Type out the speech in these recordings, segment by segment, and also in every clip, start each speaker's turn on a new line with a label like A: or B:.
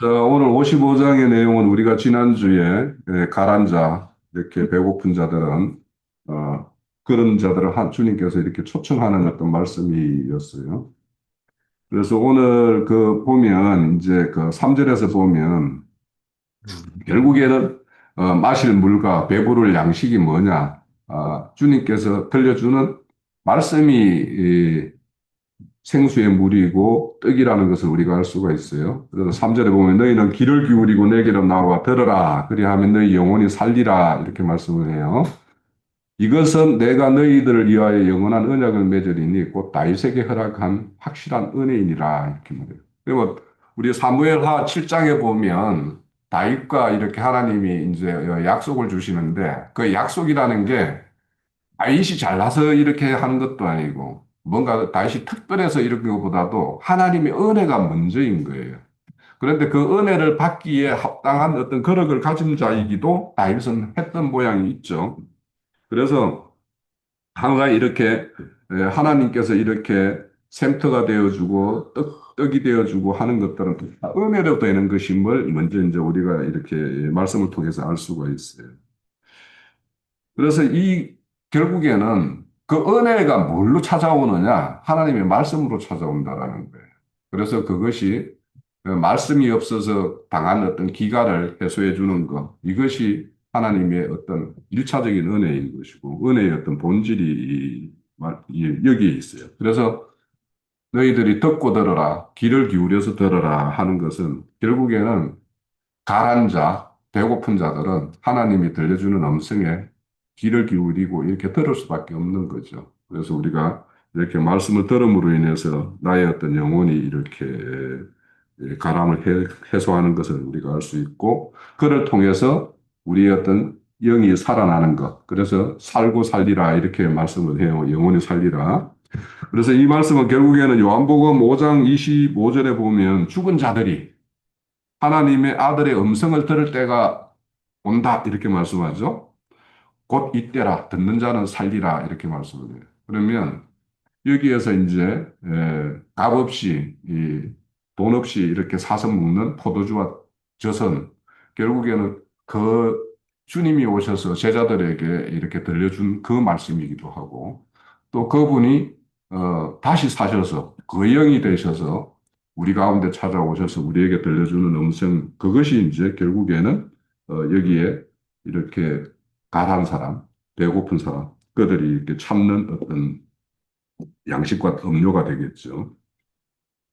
A: 자, 오늘 55장의 내용은 우리가 지난주에 가난자, 이렇게 배고픈 자들은, 그런 자들을 주님께서 이렇게 초청하는 어떤 말씀이었어요. 그래서 오늘 보면, 이제 3절에서 보면, 결국에는, 마실 물과 배부를 양식이 뭐냐, 주님께서 들려주는 말씀이 생수의 물이고 떡이라는 것을 우리가 알 수가 있어요. 그래서 3절에 보면 너희는 귀를 기울이고 내게로 나와 들으라. 그리하면 너희 영혼이 살리라. 이렇게 말씀을 해요. 이것은 내가 너희들을 위하여 영원한 언약을 맺으리니 곧 다윗에게 허락한 확실한 은혜이니라. 이렇게 말해요. 그리고 우리 사무엘하 7장에 보면 다윗과 이렇게 하나님이 이제 약속을 주시는데 그 약속이라는 게 다윗이 잘나서 이렇게 하는 것도 아니고 뭔가 다윗이 특별해서 이런 것보다도 하나님의 은혜가 먼저인 거예요. 그런데 그 은혜를 받기에 합당한 어떤 거력을 가진 자이기도 다윗은 했던 모양이 있죠. 그래서 항상 이렇게 하나님께서 이렇게 샘터가 되어주고 떡이 되어주고 하는 것들은 다 은혜로 되는 것임을 먼저 이제 우리가 이렇게 말씀을 통해서 알 수가 있어요. 그래서 결국에는 그 은혜가 뭘로 찾아오느냐? 하나님의 말씀으로 찾아온다라는 거예요. 그래서 그것이 그 말씀이 없어서 당한 어떤 기가를 해소해 주는 것, 이것이 하나님의 어떤 일차적인 은혜인 것이고, 은혜의 어떤 본질이 여기에 있어요. 그래서 너희들이 듣고 들어라, 귀를 기울여서 들어라 하는 것은 결국에는 가난 자, 배고픈 자들은 하나님이 들려주는 음성에 귀를 기울이고 이렇게 들을 수밖에 없는 거죠. 그래서 우리가 이렇게 말씀을 들음으로 인해서 나의 어떤 영혼이 이렇게 가람을 해소하는 것을 우리가 알 수 있고, 그를 통해서 우리의 어떤 영이 살아나는 것. 그래서 살고 살리라 이렇게 말씀을 해요. 영혼이 살리라. 그래서 이 말씀은 결국에는 요한복음 5장 25절에 보면 죽은 자들이 하나님의 아들의 음성을 들을 때가 온다 이렇게 말씀하죠. 곧 이때라 듣는 자는 살리라 이렇게 말씀을 해요. 그러면 여기에서 이제 값 없이 돈 없이 이렇게 사서 먹는 포도주와 젖은 결국에는 그 주님이 오셔서 제자들에게 이렇게 들려준 그 말씀이기도 하고 또 그분이 다시 사셔서 그 영이 되셔서 우리 가운데 찾아오셔서 우리에게 들려주는 음성 그것이 이제 결국에는 여기에 이렇게 가난 사람, 배고픈 사람 그들이 이렇게 참는 어떤 양식과 음료가 되겠죠.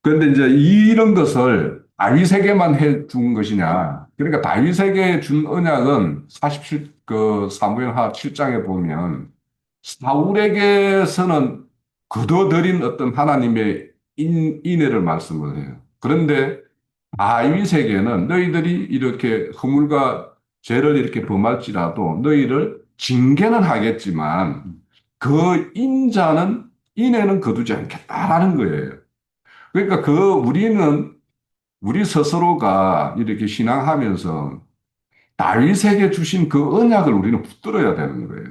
A: 그런데 이제 이런 것을 다윗에게만 해 준 것이냐? 그러니까 다윗에게 준 언약은 47, 사무엘하 7장에 보면 사울에게서는 거둬들인 어떤 하나님의 인애를 말씀을 해요. 그런데 다윗에게는 너희들이 이렇게 허물과 죄를 이렇게 범할지라도 너희를 징계는 하겠지만 그 인애는 거두지 않겠다라는 거예요. 그러니까 우리 스스로가 이렇게 신앙하면서 다윗에게 주신 그 언약을 우리는 붙들어야 되는 거예요.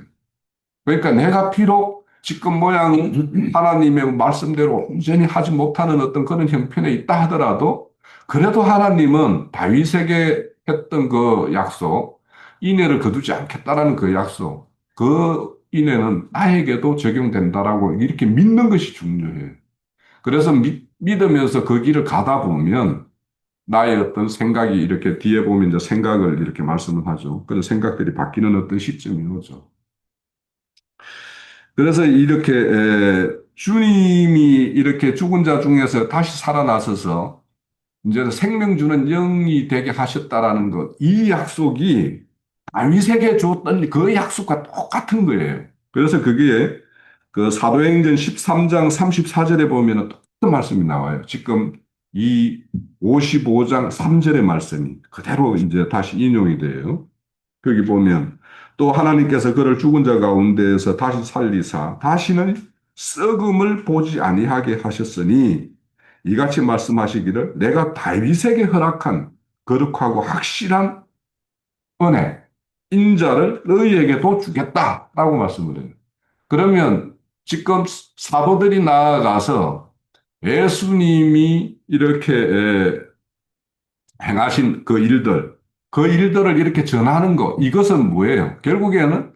A: 그러니까 내가 비록 지금 모양은 하나님의 말씀대로 온전히 하지 못하는 어떤 그런 형편에 있다 하더라도 그래도 하나님은 다윗에게 했던 그 약속, 인애를 거두지 않겠다라는 그 약속, 그 인애는 나에게도 적용된다라고 이렇게 믿는 것이 중요해요. 그래서 믿으면서 그 길을 가다 보면 나의 어떤 생각이 이렇게 뒤에 보면 이제 생각을 이렇게 말씀을 하죠. 그런 생각들이 바뀌는 어떤 시점이 오죠. 그래서 이렇게 주님이 이렇게 죽은 자 중에서 다시 살아나셔서 이제 생명 주는 영이 되게 하셨다라는 것, 이 약속이 다윗에게 줬던 그 약속과 똑같은 거예요. 그래서 그게 그 사도행전 13장 34절에 보면 똑같은 말씀이 나와요. 지금 이 55장 3절의 말씀이 그대로 이제 다시 인용이 돼요. 거기 보면 또 하나님께서 그를 죽은 자 가운데에서 다시 살리사 다시는 썩음을 보지 아니하게 하셨으니 이같이 말씀하시기를 내가 다윗에게 허락한 거룩하고 확실한 은혜 인자를 너희에게도 주겠다라고 말씀을 해요. 그러면 지금 사도들이 나아가서 예수님이 이렇게 행하신 그 일들을 이렇게 전하는 것, 이것은 뭐예요? 결국에는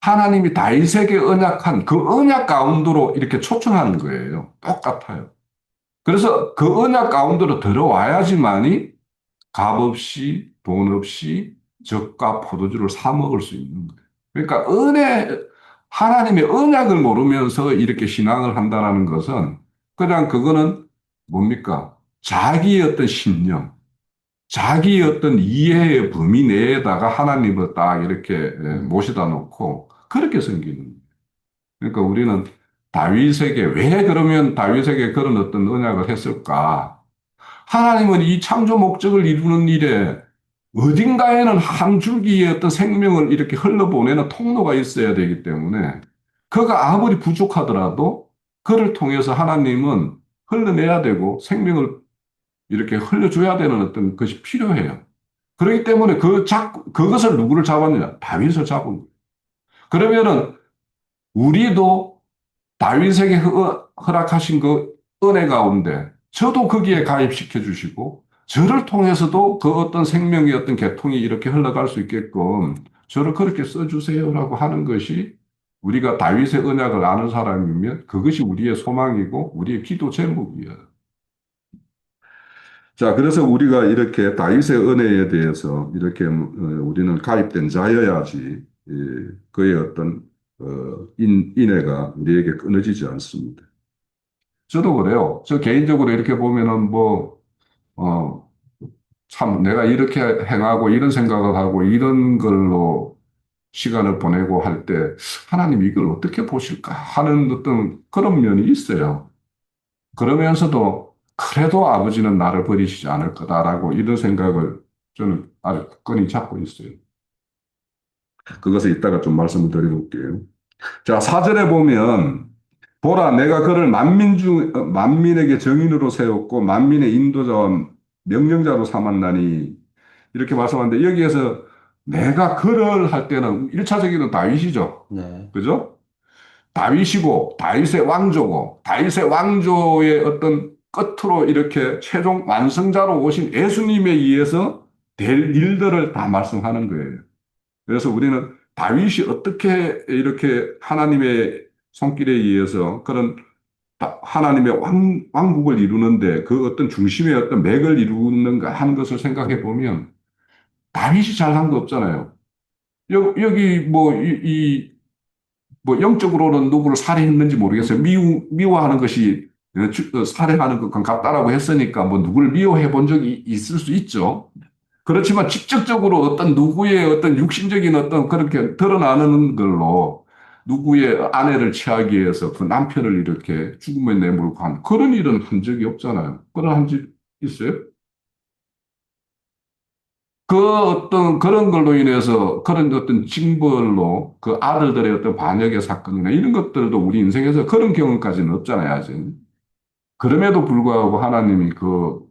A: 하나님이 다윗에게 언약한 그 언약 가운데로 이렇게 초청하는 거예요. 똑같아요. 그래서 그 언약 가운데로 들어와야지만이 값없이 돈 없이 젖과 포도주를 사 먹을 수 있는 거예요. 그러니까 하나님의 언약을 모르면서 이렇게 신앙을 한다는 것은 그냥 그거는 뭡니까? 자기의 어떤 신념, 자기의 어떤 이해의 범위 내에다가 하나님을 딱 이렇게 모셔다 놓고 그렇게 섬기는 거예요. 그러니까 우리는 다윗에게 왜 그러면 다윗에게 그런 어떤 언약을 했을까? 하나님은 이 창조 목적을 이루는 일에 어딘가에는 한 줄기의 어떤 생명을 이렇게 흘러보내는 통로가 있어야 되기 때문에 그가 아무리 부족하더라도 그를 통해서 하나님은 흘러내야 되고 생명을 이렇게 흘려줘야 되는 어떤 것이 필요해요. 그렇기 때문에 그것을 누구를 잡았느냐? 다윗을 잡은 거예요. 그러면은 우리도 다윗에게 허락하신 그 은혜 가운데 저도 거기에 가입시켜 주시고 저를 통해서도 그 어떤 생명의 어떤 계통이 이렇게 흘러갈 수 있게끔 저를 그렇게 써주세요라고 하는 것이 우리가 다윗의 언약을 아는 사람이면 그것이 우리의 소망이고 우리의 기도 제목이에요. 자, 그래서 우리가 이렇게 다윗의 은혜에 대해서 이렇게 우리는 가입된 자여야지 그의 어떤 인애가 우리에게 끊어지지 않습니다. 저도 그래요. 저 개인적으로 이렇게 보면은 어, 참 내가 이렇게 행하고 이런 생각을 하고 이런 걸로 시간을 보내고 할 때 하나님 이걸 어떻게 보실까 하는 어떤 그런 면이 있어요. 그러면서도 그래도 아버지는 나를 버리시지 않을 거다라고 이런 생각을 저는 아주 굳건히 잡고 있어요. 그것을 이따가 좀 말씀을 드려볼게요. 자, 4절에 보면 보라 내가 그를 만민에게 정인으로 세웠고 만민의 인도자와 명령자로 삼았나니 이렇게 말씀하는데 여기에서 내가 그를 할 때는 1차적인 다윗이죠.
B: 네.
A: 그죠? 다윗이고 다윗의 왕조고 다윗의 왕조의 어떤 끝으로 이렇게 최종 완성자로 오신 예수님에 의해서 될 일들을 다 말씀하는 거예요. 그래서 우리는 다윗이 어떻게 이렇게 하나님의 손길에 의해서 그런 하나님의 왕국을 이루는데 그 어떤 중심의 어떤 맥을 이루는가 하는 것을 생각해 보면 다윗이 잘한 거 없잖아요. 여기 뭐 영적으로는 누구를 살해했는지 모르겠어요. 미워하는 것이 살해하는 것과 같다라고 했으니까 뭐 누구를 미워해 본 적이 있을 수 있죠. 그렇지만 직접적으로 어떤 누구의 어떤 육신적인 어떤 그렇게 드러나는 걸로 누구의 아내를 취하기 위해서 그 남편을 이렇게 죽음에 내몰고 한 그런 일은 한 적이 없잖아요. 그런 한 적 있어요? 그 어떤 그런 걸로 인해서 그런 어떤 징벌로 그 아들들의 어떤 반역의 사건이나 이런 것들도 우리 인생에서 그런 경험까지는 없잖아요, 아직. 그럼에도 불구하고 하나님이 그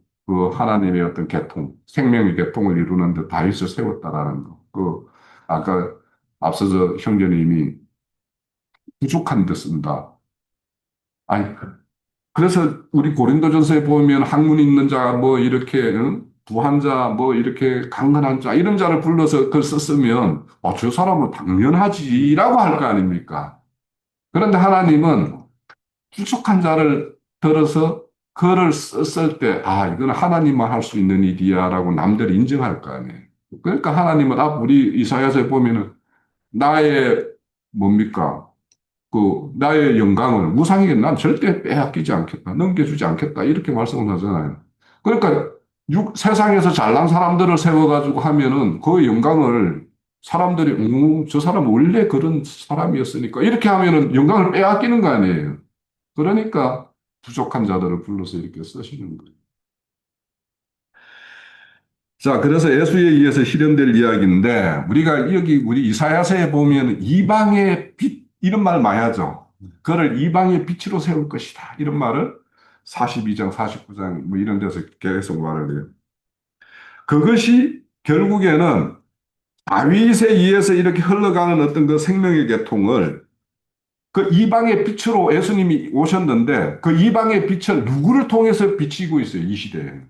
A: 하나님의 어떤 계통, 생명의 계통을 이루는데 다윗을 세웠다라는 거. 아까 앞서서 형제님이 부족한 데 쓴다. 아니, 그래서 우리 고린도전서에 보면 학문 있는 자, 뭐 이렇게 응? 부한 자, 뭐 이렇게 강건한 자 이런 자를 불러서 그걸 썼으면 저 사람은 당연하지라고 할 거 아닙니까? 그런데 하나님은 부족한 자를 들어서 그를 썼을 때 이거는 하나님만 할 수 있는 일이야라고 남들이 인정할 거 아니에요. 그러니까 하나님은 우리 이사야서에 보면은 나의 뭡니까? 나의 영광을 무상에게 난 절대 빼앗기지 않겠다. 넘겨주지 않겠다. 이렇게 말씀을 하잖아요. 그러니까 세상에서 잘난 사람들을 세워가지고 하면은 그 영광을 사람들이, 저 사람 원래 그런 사람이었으니까. 이렇게 하면은 영광을 빼앗기는 거 아니에요. 그러니까 부족한 자들을 불러서 이렇게 쓰시는 거예요. 자, 그래서 예수에 의해서 실현될 이야기인데, 우리가 여기 우리 이사야서에 보면 이방의 빛, 이런 말 많이 하죠. 그를 이방의 빛으로 세울 것이다. 이런 말을 42장, 49장 뭐 이런 데서 계속 말을 해요. 그것이 결국에는 다윗에 의해서 이렇게 흘러가는 어떤 그 생명의 계통을 그 이방의 빛으로 예수님이 오셨는데 그 이방의 빛을 누구를 통해서 비치고 있어요, 이 시대에.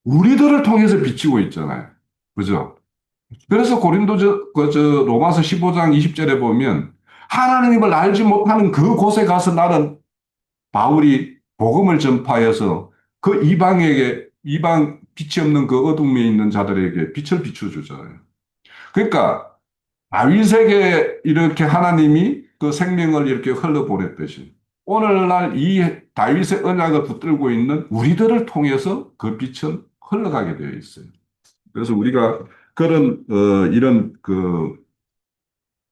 A: 우리들을 통해서 비치고 있잖아요. 그죠? 그래서 로마서 15장 20절에 보면 하나님을 알지 못하는 그곳에 가서 나는 바울이 복음을 전파해서 그 이방 빛이 없는 그 어둠에 있는 자들에게 빛을 비춰주잖아요. 그러니까 다윗에게 이렇게 하나님이 그 생명을 이렇게 흘러보냈듯이 오늘날 이 다윗의 언약을 붙들고 있는 우리들을 통해서 그 빛은 흘러가게 되어 있어요. 그래서 우리가 그런 이런 그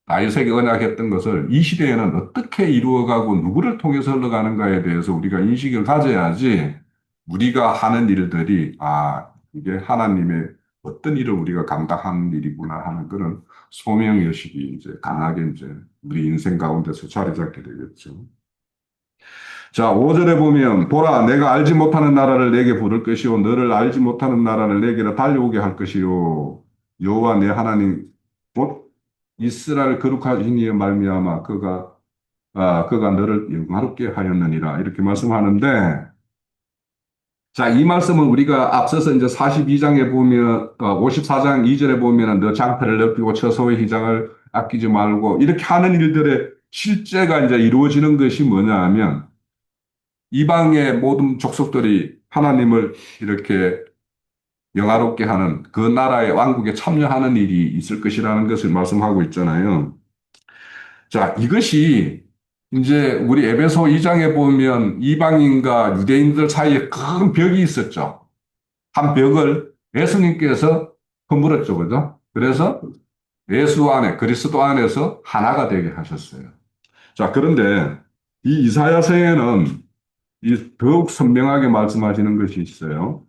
A: 다윗에게 언약했던 것을 이 시대에는 어떻게 이루어가고 누구를 통해서 흘러가는가에 대해서 우리가 인식을 가져야지 우리가 하는 일들이 이게 하나님의 어떤 일을 우리가 감당하는 일이구나 하는 그런 소명의식이 이제 강하게 이제 우리 인생 가운데서 자리 잡게 되겠죠. 자, 5절에 보면 보라 내가 알지 못하는 나라를 내게 부를 것이요 너를 알지 못하는 나라를 내게로 달려오게 할 것이요 여호와 내 하나님 곧 이스라엘 거룩하신 이의 말미암아 그가 너를 영화롭게 하였느니라 이렇게 말씀하는데 자, 이 말씀은 우리가 앞서서 이제 42장에 보면 54장 2절에 보면은 너 장패를 넓히고 처소의 휘장을 아끼지 말고 이렇게 하는 일들의 실제가 이제 이루어지는 것이 뭐냐 하면 이방의 모든 족속들이 하나님을 이렇게 영화롭게 하는 그 나라의 왕국에 참여하는 일이 있을 것이라는 것을 말씀하고 있잖아요. 자, 이것이 이제 우리 에베소 2장에 보면 이방인과 유대인들 사이에 큰 벽이 있었죠. 한 벽을 예수님께서 허물었죠. 그죠? 그래서 예수 안에, 그리스도 안에서 하나가 되게 하셨어요. 자, 그런데 이 이사야서에는 더욱 선명하게 말씀하시는 것이 있어요.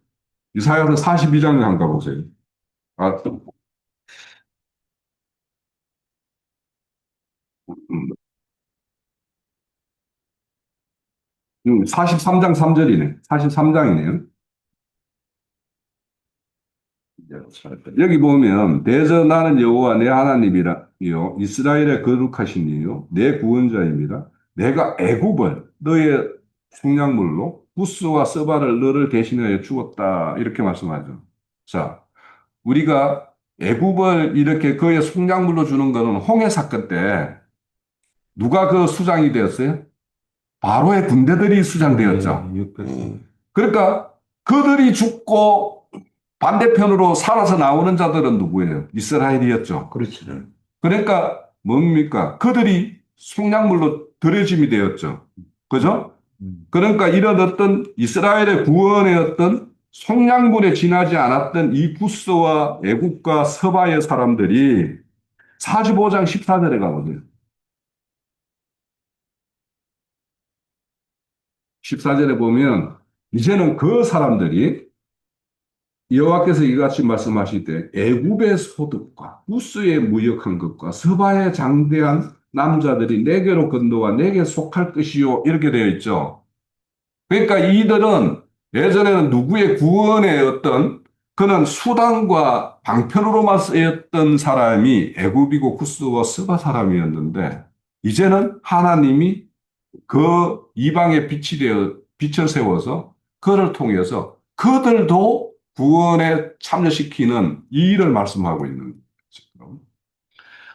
A: 이사야서 42장에 한번 가보세요. 아, 43장 3절이네. 43장이네요. 여기 보면 대저 나는 여호와 내 하나님이요 이스라엘의 거룩하신 이요 내 구원자입니다. 내가 애굽을 너의 속량물로 부스와 서바를 너를 대신하여 주었다 이렇게 말씀하죠. 자, 우리가 애굽을 이렇게 그의 속량물로 주는 것은 홍해 사건 때 누가 그 수장이 되었어요? 바로의 군대들이 수장되었죠. 그러니까 그들이 죽고 반대편으로 살아서 나오는 자들은 누구예요? 이스라엘이었죠.
B: 그렇지.
A: 그러니까 뭡니까? 그들이 속량물로 들여짐이 되었죠. 그죠? 그러니까 이런 어떤 이스라엘의 구원의 어떤 속량물에 지나지 않았던 이 구스와 애국과 서바의 사람들이 45장 14절에 가거든요. 14절에 보면 이제는 그 사람들이 여호와께서 이같이 말씀하실 때 애굽의 소득과 우스의 무역한 것과 서바의 장대한 남자들이 내게로 건너와 내게 속할 것이요 이렇게 되어 있죠. 그러니까 이들은 예전에는 누구의 구원의 어떤 그는 수단과 방편으로만 쓰였던 사람이 애굽이고 구스와 서바 사람이었는데 이제는 하나님이 그 이방의 빛이 되어 빛을 세워서 그를 통해서 그들도 구원에 참여시키는 이 일을 말씀하고 있는 거죠.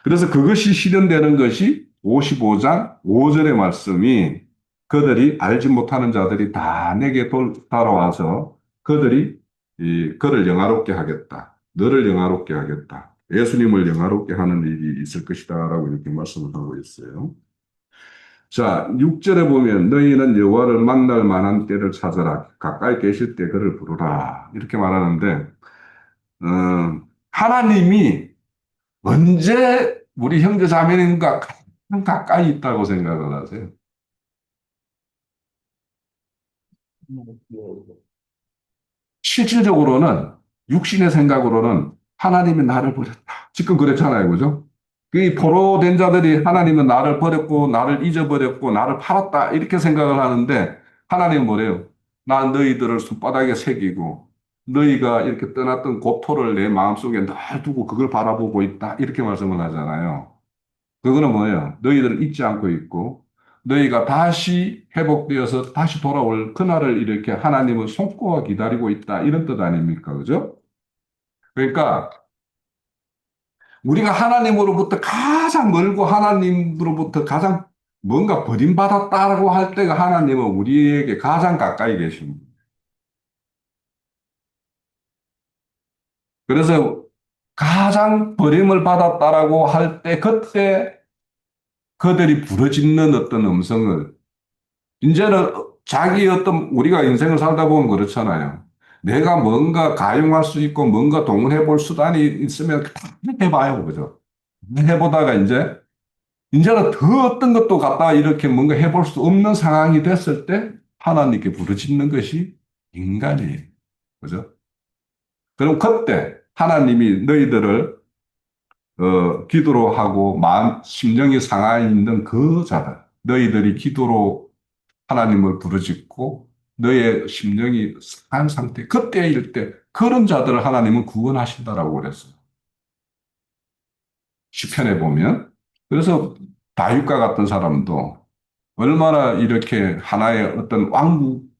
A: 그래서 그것이 실현되는 것이 55장 5절의 말씀이 그들이 알지 못하는 자들이 다 내게 따라와서 그를 영화롭게 하겠다. 너를 영화롭게 하겠다. 예수님을 영화롭게 하는 일이 있을 것이다라고 이렇게 말씀을 하고 있어요. 자, 6절에 보면 너희는 여호와를 만날 만한 때를 찾아라. 가까이 계실 때 그를 부르라. 이렇게 말하는데 하나님이 언제 우리 형제 자매님과 가장 가까이 있다고 생각을 하세요? 실질적으로는 육신의 생각으로는 하나님이 나를 버렸다. 지금 그랬잖아요. 그죠? 그 포로된 자들이 하나님은 나를 버렸고 나를 잊어버렸고 나를 팔았다. 이렇게 생각을 하는데 하나님은 뭐래요? 난 너희들을 손바닥에 새기고 너희가 이렇게 떠났던 고토를 내 마음속에 늘 두고 그걸 바라보고 있다. 이렇게 말씀을 하잖아요. 그거는 뭐예요? 너희들을 잊지 않고 있고 너희가 다시 회복되어서 다시 돌아올 그날을 이렇게 하나님은 손꼽아 기다리고 있다. 이런 뜻 아닙니까? 그죠? 그러니까 우리가 하나님으로부터 가장 멀고 하나님으로부터 가장 뭔가 버림받았다라고 할 때가 하나님은 우리에게 가장 가까이 계십니다. 그래서 가장 버림을 받았다라고 할 때 그때 그들이 부르짖는 어떤 음성을 이제는 자기 어떤 우리가 인생을 살다 보면 그렇잖아요. 내가 뭔가 가용할 수 있고 뭔가 동원해 볼 수단이 있으면 다 해봐요. 그죠? 해보다가 이제는 더 어떤 것도 갖다가 이렇게 뭔가 해볼 수 없는 상황이 됐을 때 하나님께 부르짖는 것이 인간이에요. 그죠? 그럼 그때 하나님이 너희들을 기도로 하고 마음, 심령이 상하 있는 그 자들, 너희들이 기도로 하나님을 부르짖고 너의 심령이 상한 상태, 그때일 때 그런 자들을 하나님은 구원하신다라고 그랬어요. 시편에 보면. 그래서 다윗과 같은 사람도 얼마나 이렇게 하나의 어떤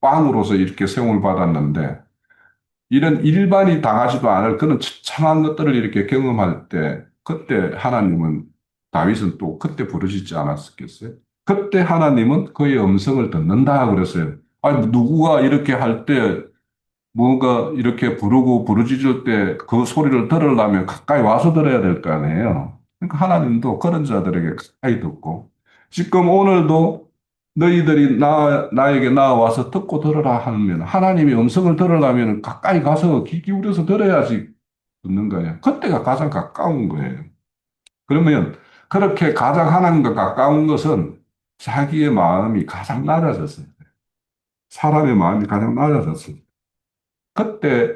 A: 왕으로서 이렇게 세움을 받았는데 이런 일반이 당하지도 않을 그런 처참한 것들을 이렇게 경험할 때 그때 하나님은 다윗은 또 그때 부르짖지 않았었겠어요? 그때 하나님은 그의 음성을 듣는다 그랬어요. 아니 누구가 이렇게 할 때 뭔가 이렇게 부르고 부르짖을 때 그 소리를 들으려면 가까이 와서 들어야 될 거 아니에요. 그러니까 하나님도 그런 자들에게 가까이 듣고 지금 오늘도 너희들이 나에게 나와서 듣고 들으라 하면 하나님의 음성을 들으려면 가까이 가서 귀 기울여서 들어야지 듣는 거예요. 그때가 가장 가까운 거예요. 그러면 그렇게 가장 하나님과 가까운 것은 자기의 마음이 가장 낮아졌어요. 사람의 마음이 가장 낮아졌어요. 그때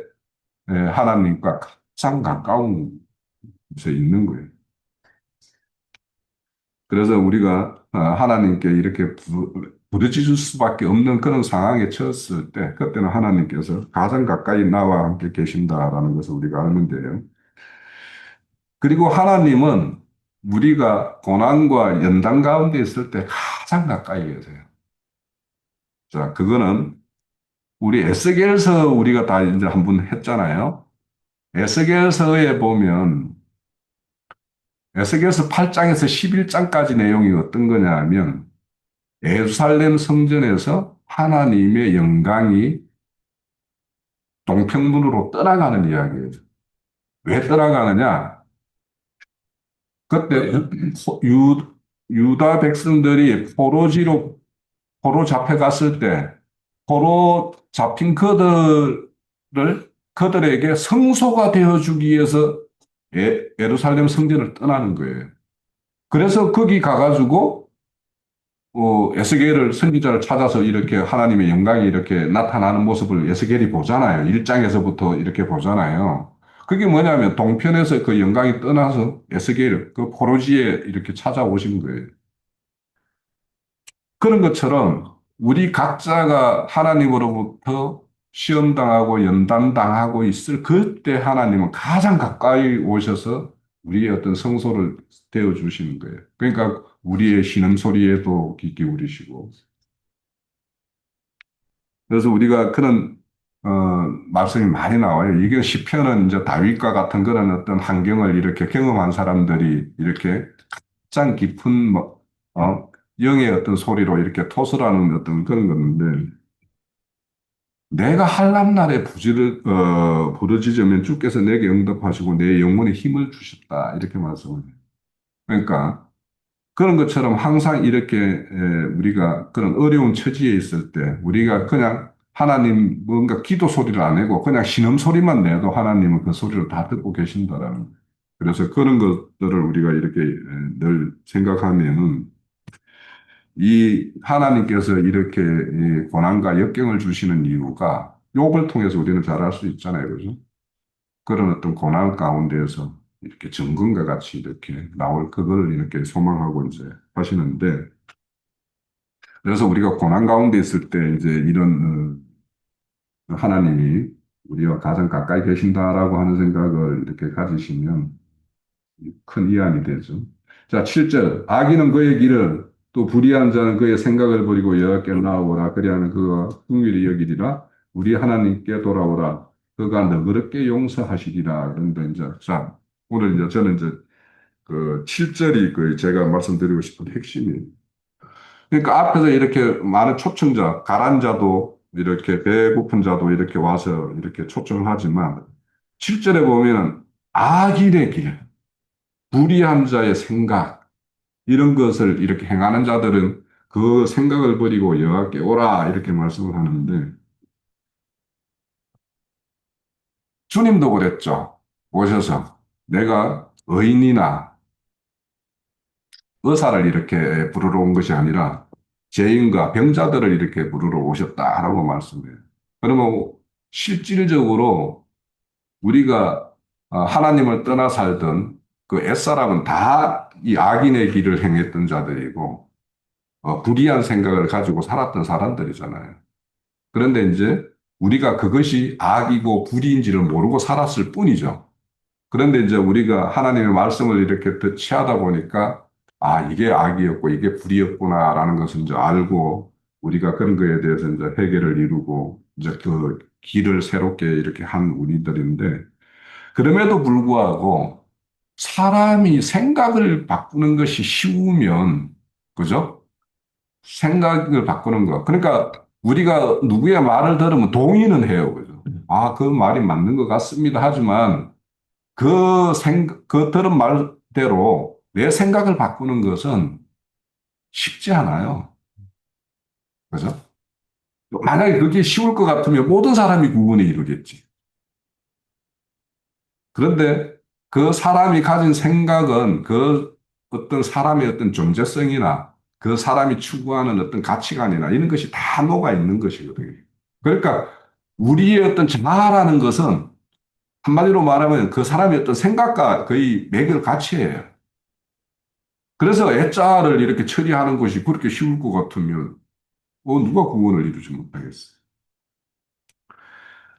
A: 하나님과 가장 가까운 곳에 있는 거예요. 그래서 우리가 하나님께 이렇게 부르짖을 수밖에 없는 그런 상황에 처했을 때, 그때는 하나님께서 가장 가까이 나와 함께 계신다라는 것을 우리가 아는 돼요. 그리고 하나님은 우리가 고난과 연단 가운데 있을 때 가장 가까이 계세요. 자, 그거는 우리 에스겔서 우리가 다 이제 한 번 했잖아요. 에스겔서에 보면 에스겔서 8장에서 11장까지 내용이 어떤 거냐 하면 예루살렘 성전에서 하나님의 영광이 동편문으로 떠나가는 이야기예요. 왜 떠나가느냐? 그때 유다 백성들이 포로 잡혀갔을 때 포로 잡힌 그들에게 성소가 되어주기 위해서 예루살렘 성전을 떠나는 거예요. 그래서 거기 가가지고 에스겔을 선지자를 찾아서 이렇게 하나님의 영광이 이렇게 나타나는 모습을 에스겔이 보잖아요. 1장에서부터 이렇게 보잖아요. 그게 뭐냐면 동편에서 그 영광이 떠나서 에스겔 그 포로지에 이렇게 찾아오신 거예요. 그런 것처럼 우리 각자가 하나님으로부터 시험당하고 연단당하고 있을 그때 하나님은 가장 가까이 오셔서 우리의 어떤 성소를 되어 주시는 거예요. 그러니까 우리의 신음소리에도 귀 기울이시고. 그래서 우리가 그런 어, 말씀이 많이 나와요. 이게 시편은 이제 다윗과 같은 그런 어떤 환경을 이렇게 경험한 사람들이 이렇게 가장 깊은 영의 어떤 소리로 이렇게 토설하는 어떤 그런 건데 내가 한란날에 부르짖으면 주께서 내게 응답하시고 내 영혼에 힘을 주셨다 이렇게 말씀을 해요. 그러니까 그런 것처럼 항상 이렇게 우리가 그런 어려운 처지에 있을 때 우리가 그냥 하나님 뭔가 기도 소리를 안 내고 그냥 신음 소리만 내도 하나님은 그 소리를 다 듣고 계신다라는 거예요. 그래서 그런 것들을 우리가 이렇게 늘 생각하면은 이 하나님께서 이렇게 이 고난과 역경을 주시는 이유가 욥을 통해서 우리는 잘 알 수 있잖아요. 그죠? 그런 어떤 고난 가운데에서 이렇게 정금과 같이 이렇게 나올 그걸 이렇게 소망하고 이제 하시는데 그래서 우리가 고난 가운데 있을 때 이제 이런 하나님이 우리와 가장 가까이 계신다라고 하는 생각을 이렇게 가지시면 큰 위안이 되죠. 자, 7절. 악인은 그의 길을 또 불의한 자는 그의 생각을 버리고 여호와께 나아오라. 그리하면 그가 긍휼히 여기리라. 우리 하나님께 돌아오라. 그가 너그럽게 용서하시리라. 그런데 이제 자 오늘 이제 저는 이제 그 7절이 그 제가 말씀드리고 싶은 핵심이에요. 그러니까 앞에서 이렇게 많은 초청자, 가란 자도 이렇게 배고픈 자도 이렇게 와서 이렇게 초청을 하지만 7절에 보면은 악인의 길, 불의한 자의 생각 이런 것을 이렇게 행하는 자들은 그 생각을 버리고 여호와께 오라 이렇게 말씀을 하는데 주님도 그랬죠. 오셔서 내가 의인이나 의사를 이렇게 부르러 온 것이 아니라 죄인과 병자들을 이렇게 부르러 오셨다라고 말씀해요. 그러면 실질적으로 우리가 하나님을 떠나 살던 그 옛사람은 다 이 악인의 길을 행했던 자들이고 불의한 생각을 가지고 살았던 사람들이잖아요. 그런데 이제 우리가 그것이 악이고 불의인지를 모르고 살았을 뿐이죠. 그런데 이제 우리가 하나님의 말씀을 이렇게 더 취하다 보니까 아, 이게 악이었고 이게 불의였구나라는 것을 이제 알고 우리가 그런 거에 대해서 이제 해결을 이루고 이제 그 길을 새롭게 이렇게 한 우리들인데 그럼에도 불구하고 사람이 생각을 바꾸는 것이 쉬우면 그죠? 생각을 바꾸는 거. 그러니까 우리가 누구의 말을 들으면 동의는 해요. 그죠? 아, 그 말이 맞는 것 같습니다. 하지만 그 들은 말대로 내 생각을 바꾸는 것은 쉽지 않아요. 그죠? 만약에 그게 쉬울 것 같으면 모든 사람이 구원에 이루겠지. 그런데 그 사람이 가진 생각은 그 어떤 사람의 어떤 존재성이나 그 사람이 추구하는 어떤 가치관이나 이런 것이 다 녹아 있는 것이거든요. 그러니까 우리의 어떤 자아라는 것은 한마디로 말하면 그 사람의 어떤 생각과 거의 매결같이해요. 그래서 애자를 이렇게 처리하는 것이 그렇게 쉬울 것 같으면 누가 구원을 이루지 못하겠어요.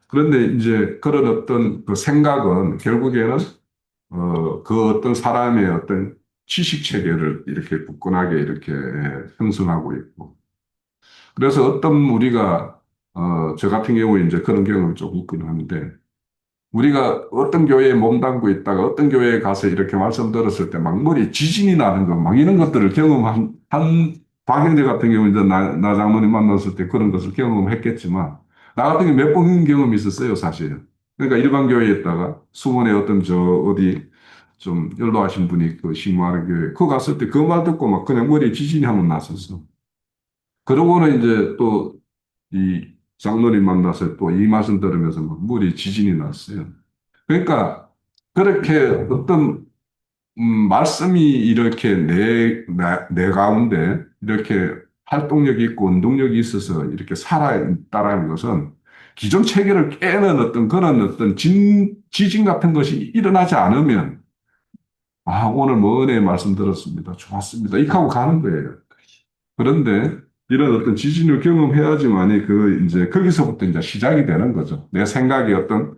A: 그런데 이제 그런 어떤 그 생각은 결국에는 그 어떤 사람의 어떤 지식 체계를 이렇게 굳건하게 이렇게 형성하고 있고 그래서 어떤 우리가 저 같은 경우에 이제 그런 경험이 좀 있긴 한데 우리가 어떤 교회에 몸담고 있다가 어떤 교회에 가서 이렇게 말씀 들었을 때 막 머리에 지진이 나는 거, 막 이런 것들을 경험한, 박영재 같은 경우 이제 나 장로님 만났을 때 그런 것을 경험했겠지만, 나 같은 경우 몇 번 경험이 있었어요, 사실. 그러니까 일반 교회에 있다가 수원에 어떤 어디 좀 연로하신 분이 그 신고하는 교회, 그거 갔을 때 그 말 듣고 막 그냥 머리에 지진이 한번 났었어. 그러고는 이제 또 이 장로님 만나서 또 이 말씀 들으면서 막 머리에 지진이 났어요. 그러니까 그렇게 어떤 말씀이 이렇게 내 가운데 이렇게 활동력이 있고 운동력이 있어서 이렇게 살아있다라는 것은 기존 체계를 깨는 어떤 그런 어떤 지진 같은 것이 일어나지 않으면 아, 오늘 뭐 은혜 말씀 들었습니다. 좋았습니다. 이렇게 하고 가는 거예요. 그런데 이런 어떤 지진을 경험해야지만이 그 이제 거기서부터 이제 시작이 되는 거죠. 내 생각이 어떤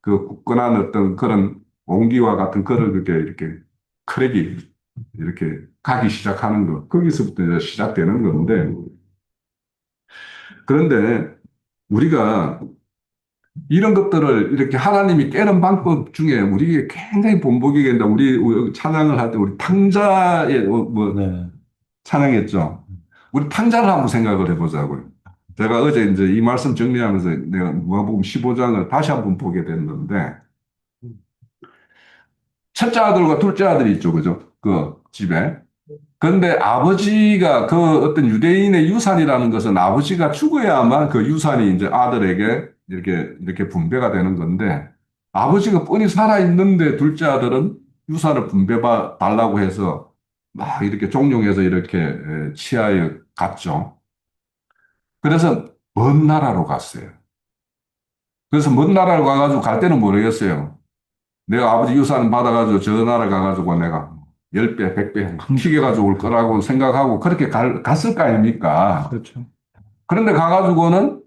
A: 그 굳건한 어떤 그런 온기와 같은 그런 그게 이렇게 크랙이 이렇게 가기 시작하는 거. 거기서부터 이제 시작되는 건데 그런데 우리가 이런 것들을 이렇게 하나님이 깨는 방법 중에 우리에게 굉장히 본보기가 있는데 우리 찬양을 할 때 우리 탕자의 뭐
B: 네.
A: 찬양했죠. 우리 탕자를 한번 생각을 해보자고요. 제가 어제 이제 이 말씀 정리하면서 내가 누가복음 15장을 다시 한번 보게 됐는데 첫째 아들과 둘째 아들이 있죠, 그죠? 그 집에. 그런데 아버지가 그 어떤 유대인의 유산이라는 것은 아버지가 죽어야만 그 유산이 이제 아들에게 이렇게 분배가 되는 건데 아버지가 뻔히 살아있는데 둘째 아들은 유산을 분배해 달라고 해서 막 이렇게 종용해서 이렇게 치하에 갔죠. 그래서 먼 나라로 갔어요. 그래서 먼 나라로 가가지고 갈 때는 모르겠어요. 내가 아버지 유산 받아가지고 저 나라 가가지고 내가 10배, 100배 튀겨가지고 올 거라고 생각하고 그렇게 갔을 거 아닙니까?
B: 그렇죠.
A: 그런데 가가지고는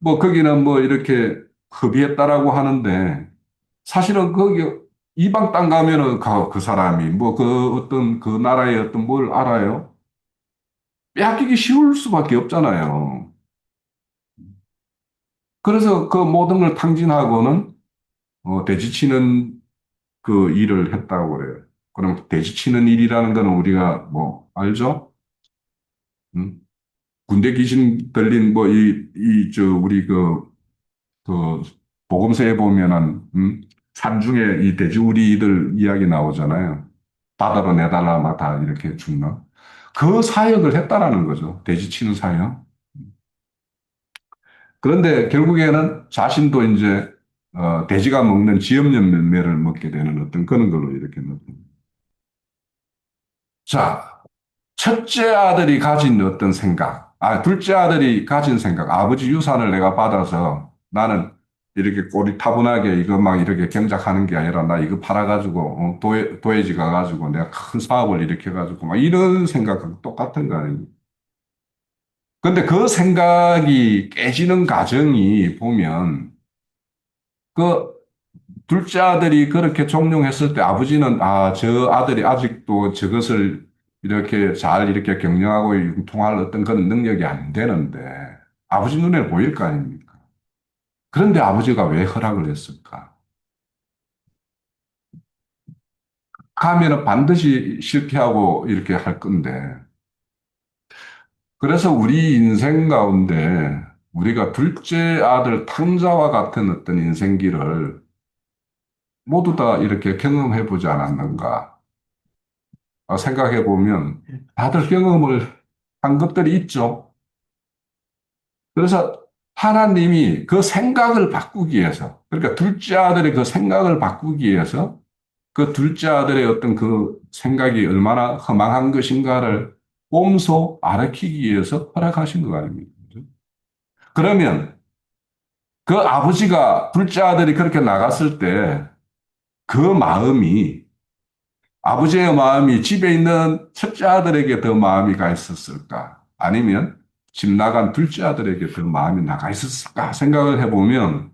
A: 뭐 거기는 뭐 이렇게 hợp의했다라고 하는데 사실은 거기 이방 땅 가면은 그 사람이 뭐 그 어떤 그 나라의 어떤 뭘 알아요? 빼앗기기 쉬울 수밖에 없잖아요. 그래서 그 모든 걸 탕진하고는 대지치는 그 일을 했다고 그래요. 그럼 대지치는 일이라는 거는 우리가 뭐 알죠? 음? 군대 귀신 들린 뭐 우리 그 복음서에 보면은 산중에 이 돼지우리들 이야기 나오잖아요. 바다로 내달라 막 다 이렇게 죽는 그 사역을 했다라는 거죠. 돼지치는 사역. 그런데 결국에는 자신도 이제 돼지가 먹는 지엽년 열매를 먹게 되는 어떤 그런 걸로 이렇게 나타납니다. 자, 첫째 아들이 가진 어떤 생각, 둘째 아들이 가진 생각, 아버지 유산을 내가 받아서 나는 이렇게 꼬리타분하게 이거 막 이렇게 경작하는 게 아니라 나 이거 팔아가지고 도해지 가가지고 내가 큰 사업을 일으켜가지고 막 이런 생각하고 똑같은 거 아닙니까? 근데 그 생각이 깨지는 과정이 보면 그 둘째 아들이 그렇게 종용했을 때 아버지는 저 아들이 아직도 저것을 이렇게 잘 이렇게 경영하고 융통할 어떤 그런 능력이 안 되는데 아버지 눈에 보일 거 아닙니까? 그런데 아버지가 왜 허락을 했을까? 하면은 반드시 실패하고 이렇게 할 건데 그래서 우리 인생 가운데 우리가 둘째 아들 탕자와 같은 어떤 인생기를 모두 다 이렇게 경험해 보지 않았는가? 생각해 보면 다들 경험을 한 것들이 있죠. 그래서 하나님이 그 생각을 바꾸기 위해서, 그러니까 둘째 아들의 그 생각을 바꾸기 위해서 그 둘째 아들의 어떤 그 생각이 얼마나 허망한 것인가를 몸소 알아키기 위해서 허락하신 거 아닙니까? 그러면 그 아버지가 둘째 아들이 그렇게 나갔을 때 그 마음이 아버지의 마음이 집에 있는 첫째 아들에게 더 마음이 가 있었을까? 아니면 집 나간 둘째 아들에게 더 마음이 나가 있었을까? 생각을 해보면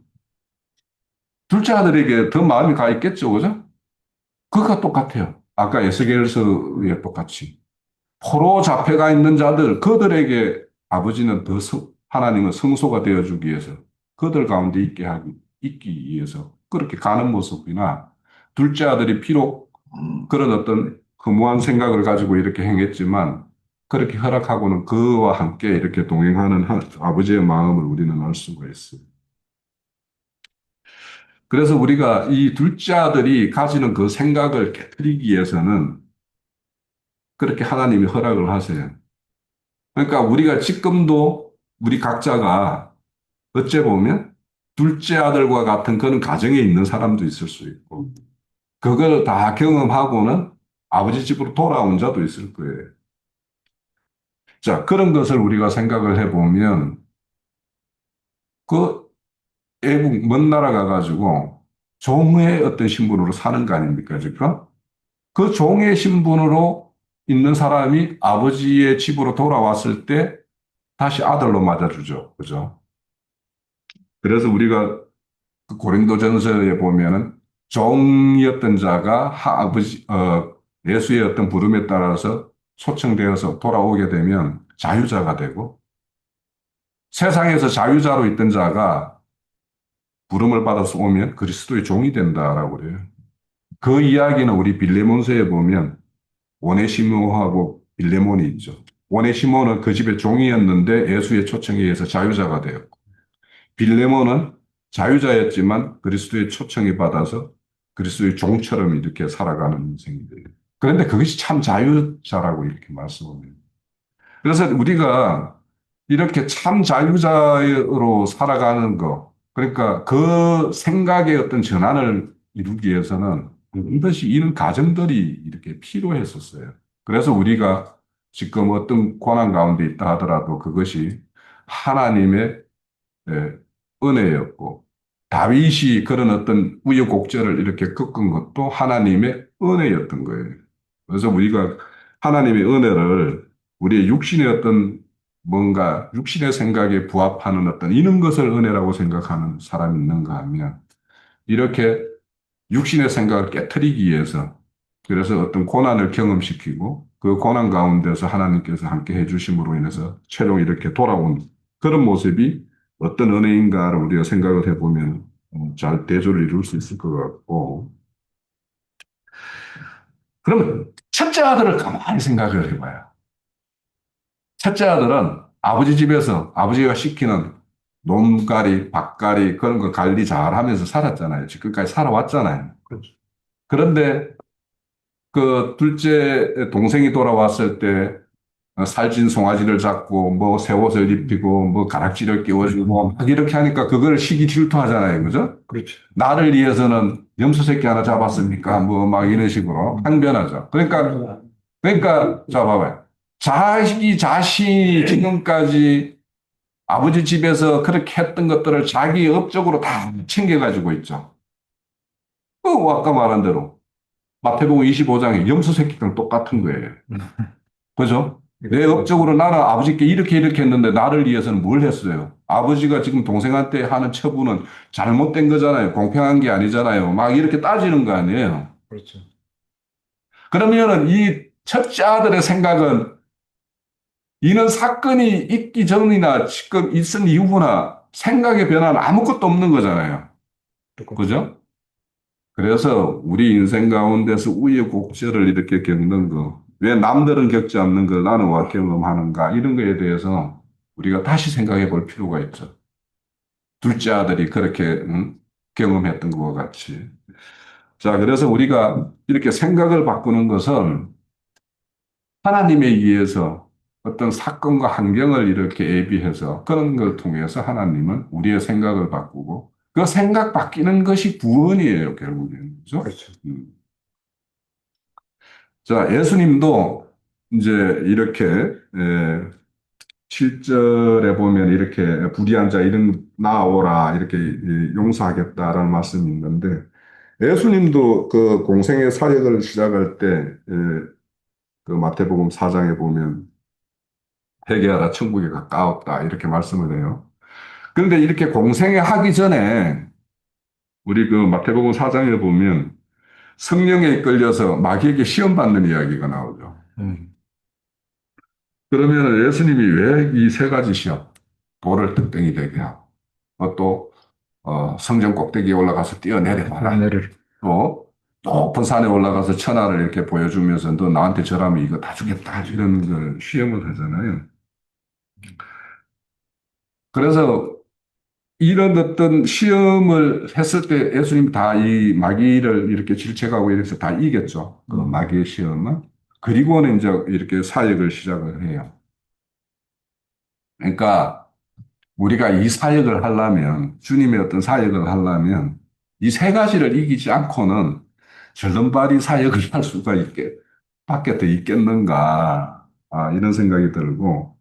A: 둘째 아들에게 더 마음이 가 있겠죠, 그죠? 그거가 똑같아요. 아까 에스겔서의 똑같이. 포로 잡혀가 있는 자들, 그들에게 아버지는 하나님은 성소가 되어주기 위해서 그들 가운데 있기 위해서 그렇게 가는 모습이나 둘째 아들이 비록 그런 어떤 허무한 생각을 가지고 이렇게 행했지만 그렇게 허락하고는 그와 함께 이렇게 동행하는 아버지의 마음을 우리는 알 수가 있어요. 그래서 우리가 이 둘째 아들이 가지는 그 생각을 깨뜨리기 위해서는 그렇게 하나님이 허락을 하세요. 그러니까 우리가 지금도 우리 각자가 어째 보면 둘째 아들과 같은 그런 가정에 있는 사람도 있을 수 있고, 그걸 다 경험하고는 아버지 집으로 돌아온 자도 있을 거예요. 자, 그런 것을 우리가 생각을 해보면, 그 애국 먼 나라 가가지고 종의 어떤 신분으로 사는 거 아닙니까, 지금? 그 종의 신분으로 있는 사람이 아버지의 집으로 돌아왔을 때 다시 아들로 맞아주죠. 그죠? 그래서 우리가 그 고린도전서에 보면은 종이었던 자가 예수의 어떤 부름에 따라서 초청되어서 돌아오게 되면 자유자가 되고 세상에서 자유자로 있던 자가 부름을 받아서 오면 그리스도의 종이 된다라고 그래요. 그 이야기는 우리 빌레몬서에 보면 오네시모하고 빌레몬이 있죠. 오네시모는 그 집의 종이었는데 예수의 초청에 의해서 자유자가 되었고 빌레몬은 자유자였지만 그리스도의 초청이 받아서 그리스도의 종처럼 이렇게 살아가는 인생이에요. 그런데 그것이 참 자유자라고 이렇게 말씀합니다. 그래서 우리가 이렇게 참 자유자로 살아가는 거, 그러니까 그 생각의 어떤 전환을 이루기 위해서는 반드시 이런 과정들이 이렇게 필요했었어요. 그래서 우리가 지금 어떤 고난 가운데 있다 하더라도 그것이 하나님의 예, 은혜였고 다윗이 그런 어떤 우여곡절을 이렇게 겪은 것도 하나님의 은혜였던 거예요. 그래서 우리가 하나님의 은혜를 우리의 육신의 어떤 뭔가 육신의 생각에 부합하는 어떤 이런 것을 은혜라고 생각하는 사람이 있는가 하면 이렇게 육신의 생각을 깨뜨리기 위해서 그래서 어떤 고난을 경험시키고 그 고난 가운데서 하나님께서 함께 해주심으로 인해서 최종 이렇게 돌아온 그런 모습이 어떤 은혜인가를 우리가 생각을 해보면 잘 대조를 이룰 수 있을 것 같고, 그러면 첫째 아들을 가만히 생각을 해봐요. 첫째 아들은 아버지 집에서 아버지가 시키는 논가리, 밭가리 그런 거 관리 잘 하면서 살았잖아요. 지금까지 살아왔잖아요.
B: 그렇죠.
A: 그런데 그 둘째 동생이 돌아왔을 때 살찐 송아지를 잡고 뭐 새 옷을 입히고 뭐 가락지를 끼워주고 막 이렇게 하니까 그걸 시기 질투하잖아요. 그죠?
B: 그렇죠.
A: 나를 위해서는 염소 새끼 하나 잡았습니까? 뭐 막 이런 식으로 항변하죠. 그러니까 자 봐봐요. 자신이 지금까지 아버지 집에서 그렇게 했던 것들을 자기 업적으로 다 챙겨가지고 있죠. 그 아까 말한 대로 마태복음 25장에 염소 새끼랑 똑같은 거예요. 그죠? 내 업적으로 나는 아버지께 이렇게 했는데 나를 위해서는 뭘 했어요? 아버지가 지금 동생한테 하는 처분은 잘못된 거잖아요. 공평한 게 아니잖아요. 막 이렇게 따지는 거 아니에요.
B: 그렇죠.
A: 그러면은 이 첫째 아들의 생각은 이는 사건이 있기 전이나 지금 있은 이후나 생각의 변화는 아무것도 없는 거잖아요.
B: 똑같죠.
A: 그죠? 그래서 우리 인생 가운데서 우여곡절을 이렇게 겪는 거, 왜 남들은 겪지 않는 걸 나는 와 경험하는가, 이런 거에 대해서 우리가 다시 생각해 볼 필요가 있죠. 둘째 아들이 그렇게 경험했던 것과 같이. 자, 그래서 우리가 이렇게 생각을 바꾸는 것은 하나님에 의해서 어떤 사건과 환경을 이렇게 대비해서 그런 걸 통해서 하나님은 우리의 생각을 바꾸고 그 생각 바뀌는 것이 구원이에요, 결국에는. 그죠?
B: 그렇죠.
A: 자, 예수님도 이제 이렇게 7절에 보면 이렇게 불의한 자 이런 나오라 이렇게 용서하겠다라는 말씀이 있는데 예수님도 그 공생의 사역을 시작할 때 그 마태복음 4장에 보면 회개하라 천국에 가까웠다 이렇게 말씀을 해요. 그런데 이렇게 공생애 하기 전에 우리 그 마태복음 4장에 보면 성령에 이끌려서 마귀에게 시험 받는 이야기가 나오죠.
B: 음.
A: 그러면 예수님이 왜 이 세 가지 시험, 돌을 뜯덩이 되게 하고, 또, 성전 꼭대기에 올라가서 뛰어내려봐라.
B: 은혜를.
A: 또, 높은 산에 올라가서 천하를 이렇게 보여주면서 너 나한테 절하면 이거 다 주겠다. 이런 걸 시험을 하잖아요. 그래서 이런 어떤 시험을 했을 때 예수님 다 이 마귀를 이렇게 질책하고 이래서 다 이겼죠. 그 마귀의 시험은. 그리고는 이제 이렇게 사역을 시작을 해요. 그러니까 우리가 이 사역을 하려면, 주님의 어떤 사역을 하려면, 이 세 가지를 이기지 않고는 절름발이 사역을 할 수가 밖에 더 있겠는가, 이런 생각이 들고,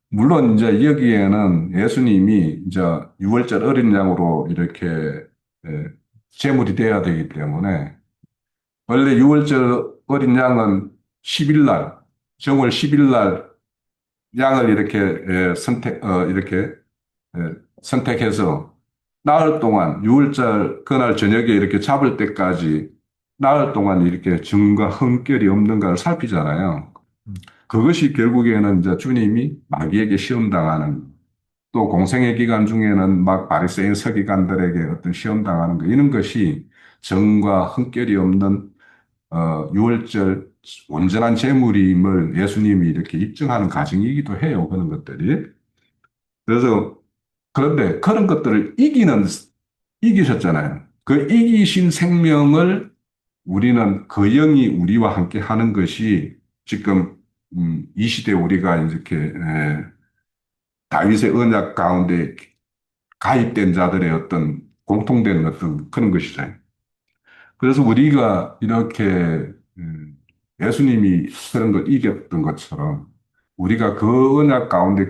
A: 물론 이제 여기에는 예수님이 이제 유월절 어린 양으로 이렇게 예, 제물이 돼야 되기 때문에, 원래 유월절 어린 양은 10일 날, 정월 10일 날 양을 이렇게 이렇게 예, 선택해서 나흘 동안 6월절 그날 저녁에 이렇게 잡을 때까지 나흘 동안 이렇게 증거가 흠결이 없는가를 살피잖아요. 그것이 결국에는 이제 주님이 마귀에게 시험당하는 또 공생의 기간 중에는 막 바리새인 서기관들에게 어떤 시험당하는 거 이런 것이 정과 흠결이 없는 유월절 온전한 제물임을 예수님이 이렇게 입증하는 과정이기도 해요. 그런 것들이. 그래서 그런데 그런 것들을 이기셨잖아요. 그 이기신 생명을 우리는 그 영이 우리와 함께 하는 것이 지금 이 시대 우리가 이렇게 다윗의 언약 가운데 가입된 자들의 어떤 공통된 어떤 그런 것이잖아요. 그래서 우리가 이렇게 예수님이 그런 걸 이겼던 것처럼 우리가 그 언약 가운데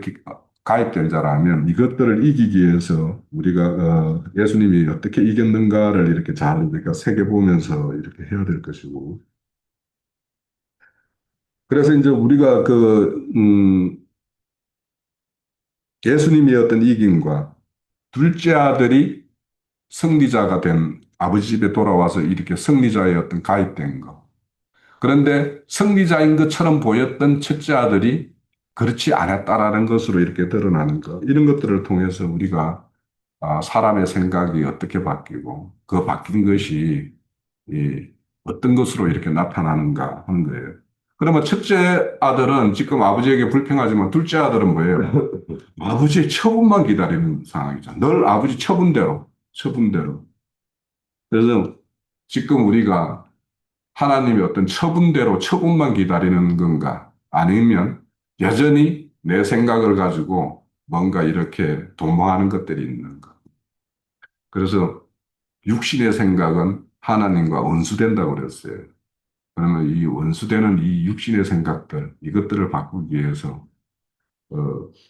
A: 가입된 자라면 이것들을 이기기 위해서 우리가 예수님이 어떻게 이겼는가를 이렇게 잘 우리가 새겨보면서 이렇게 해야 될 것이고 그래서 이제 우리가 예수님의 어떤 이김과 둘째 아들이 승리자가 된 아버지 집에 돌아와서 이렇게 승리자의 어떤 가입된 거 그런데 승리자인 것처럼 보였던 첫째 아들이 그렇지 않았다라는 것으로 이렇게 드러나는 것. 이런 것들을 통해서 우리가 사람의 생각이 어떻게 바뀌고 그 바뀐 것이 어떤 것으로 이렇게 나타나는가 하는 거예요. 그러면 첫째 아들은 지금 아버지에게 불평하지만 둘째 아들은 뭐예요? 아버지의 처분만 기다리는 상황이죠. 늘 아버지 처분대로, 처분대로. 그래서 지금 우리가 하나님의 어떤 처분대로 처분만 기다리는 건가? 아니면 여전히 내 생각을 가지고 뭔가 이렇게 도모하는 것들이 있는가? 그래서 육신의 생각은 하나님과 원수된다고 그랬어요. 그러면 이 원수되는 이 육신의 생각들, 이것들을 바꾸기 위해서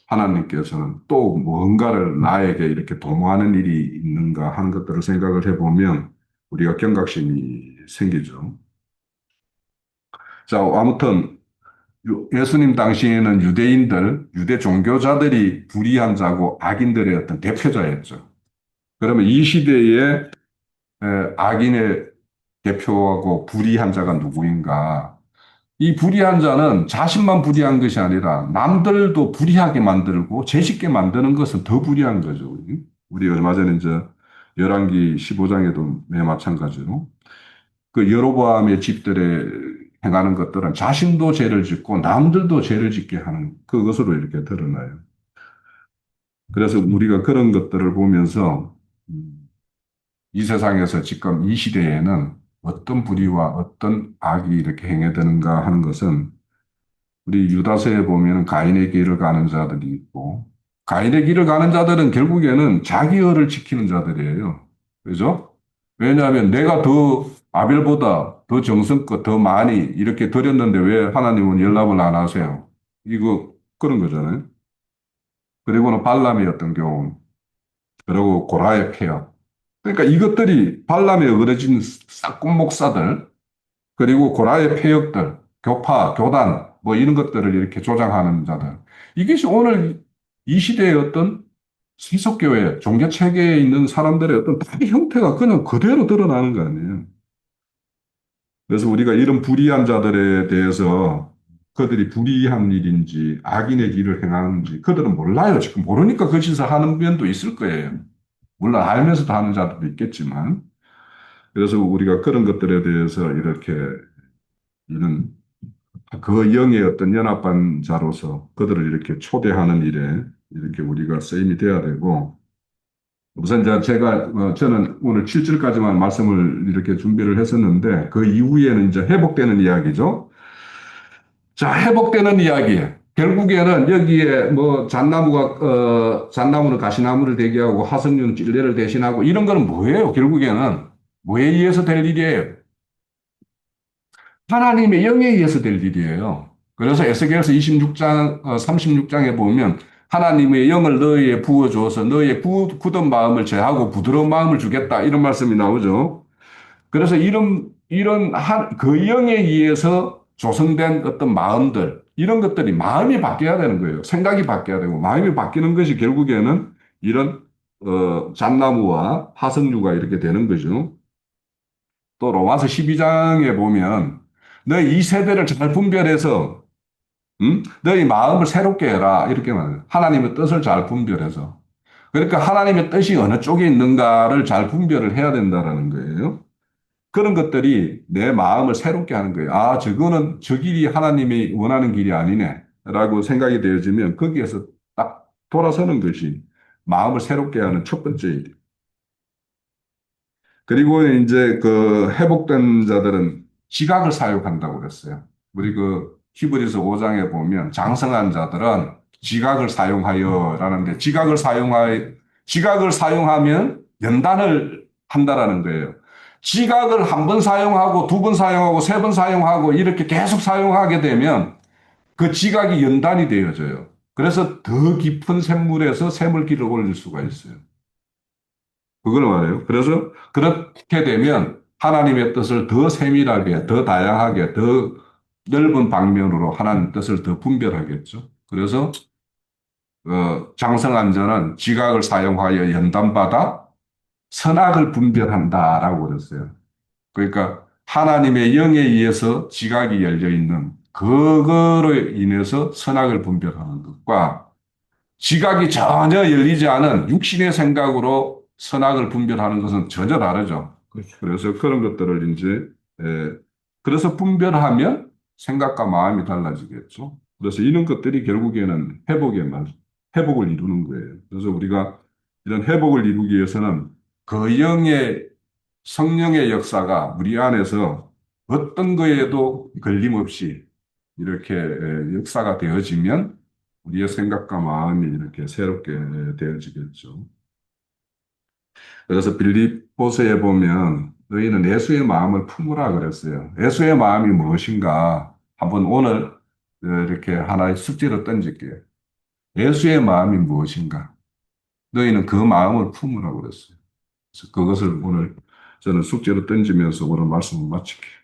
A: 하나님께서는 또 뭔가를 나에게 이렇게 도모하는 일이 있는가 하는 것들을 생각을 해보면 우리가 경각심이 생기죠. 자, 아무튼 예수님 당시에는 유대인들, 유대 종교자들이 불의한 자고 악인들의 어떤 대표자였죠. 그러면 이 시대에 악인의 대표하고 불의한 자가 누구인가? 이 불의한 자는 자신만 불의한 것이 아니라 남들도 불의하게 만들고 죄짓게 만드는 것은 더 불의한 거죠. 우리 얼마 전에 이제 열왕기 15장에도 매 마찬가지로 그 여로보암의 집들에 행하는 것들은 자신도 죄를 짓고 남들도 죄를 짓게 하는 그것으로 이렇게 드러나요. 그래서 우리가 그런 것들을 보면서 이 세상에서 지금 이 시대에는 어떤 불의와 어떤 악이 이렇게 행해되는가 하는 것은 우리 유다서에 보면 가인의 길을 가는 자들이 있고 가인의 길을 가는 자들은 결국에는 자기 의를 지키는 자들이에요. 그죠? 왜냐하면 내가 더 아벨보다 더 정성껏 더 많이 이렇게 드렸는데 왜 하나님은 연락을 안 하세요? 이거 그런 거잖아요. 그리고는 발람의 어떤 경우 그리고 고라의 폐역. 그러니까 이것들이 발람에 어그러진 싹군 목사들 그리고 고라의 폐역들, 교파, 교단, 뭐 이런 것들을 이렇게 조장하는 자들. 이것이 오늘 이 시대의 어떤 세속교회, 종교체계에 있는 사람들의 어떤 다의 형태가 그냥 그대로 드러나는 거 아니에요. 그래서 우리가 이런 불의한 자들에 대해서 그들이 불의한 일인지 악인의 길을 행하는지 그들은 몰라요. 지금 모르니까 그 짓을 하는 면도 있을 거예요. 물론 알면서도 하는 자들도 있겠지만. 그래서 우리가 그런 것들에 대해서 이렇게 이런 그 영의 어떤 연합반자로서 그들을 이렇게 초대하는 일에 이렇게 우리가 쓰임이 돼야 되고, 우선 이제 저는 오늘 7절까지만 말씀을 이렇게 준비를 했었는데, 그 이후에는 이제 회복되는 이야기죠. 자, 회복되는 이야기. 결국에는 여기에 뭐 잣나무는 가시나무를 대기하고 화석류는 찔레를 대신하고 이런 거는 뭐예요? 결국에는 뭐에 의해서 될 일이에요? 하나님의 영에 의해서 될 일이에요. 그래서 에스겔서 26장, 36장에 보면 하나님의 영을 너희에 부어주어서 너희의 굳은 마음을 제하고 부드러운 마음을 주겠다. 이런 말씀이 나오죠. 그래서 그 영에 의해서 조성된 어떤 마음들, 이런 것들이 마음이 바뀌어야 되는 거예요. 생각이 바뀌어야 되고, 마음이 바뀌는 것이 결국에는 이런, 잣나무와 화석류가 이렇게 되는 거죠. 또 로마서 12장에 보면 너희 이 세대를 잘 분별해서 너희 마음을 새롭게 해라 이렇게 말해요. 하나님의 뜻을 잘 분별해서. 그러니까 하나님의 뜻이 어느 쪽에 있는가를 잘 분별을 해야 된다라는 거예요. 그런 것들이 내 마음을 새롭게 하는 거예요. 아, 저거는 저 길이 하나님이 원하는 길이 아니네 라고 생각이 되어지면 거기에서 딱 돌아서는 것이 마음을 새롭게 하는 첫 번째 일. 그리고 이제 그 회복된 자들은 지각을 사용한다고 그랬어요. 우리 그 히브리서 5장에 보면 장성한 자들은 지각을 사용하여 라는데 지각을 사용하면 연단을 한다라는 거예요. 지각을 한 번 사용하고 두 번 사용하고 세 번 사용하고 이렇게 계속 사용하게 되면 그 지각이 연단이 되어져요. 그래서 더 깊은 샘물에서 샘물길을 올릴 수가 있어요. 그걸 말해요. 그래서 그렇게 되면 하나님의 뜻을 더 세밀하게, 더 다양하게, 더 넓은 방면으로 하나님 뜻을 더 분별하겠죠. 그래서 장성한 자는 지각을 사용하여 연단받아 선악을 분별한다라고 그랬어요. 그러니까 하나님의 영에 의해서 지각이 열려 있는 그거로 인해서 선악을 분별하는 것과 지각이 전혀 열리지 않은 육신의 생각으로 선악을 분별하는 것은 전혀 다르죠.
B: 그렇죠.
A: 그래서 그런 것들을 이제 그래서 분별하면 생각과 마음이 달라지겠죠. 그래서 이런 것들이 결국에는 회복을 이루는 거예요. 그래서 우리가 이런 회복을 이루기 위해서는 그 영의 성령의 역사가 우리 안에서 어떤 거에도 걸림없이 이렇게 역사가 되어지면 우리의 생각과 마음이 이렇게 새롭게 되어지겠죠. 그래서 빌립보서에 보면 너희는 예수의 마음을 품으라 그랬어요. 예수의 마음이 무엇인가? 한번 오늘 이렇게 하나의 숙제로 던질게요. 예수의 마음이 무엇인가? 너희는 그 마음을 품으라고 그랬어요. 그래서 그것을 오늘 저는 숙제로 던지면서 오늘 말씀을 마칠게요.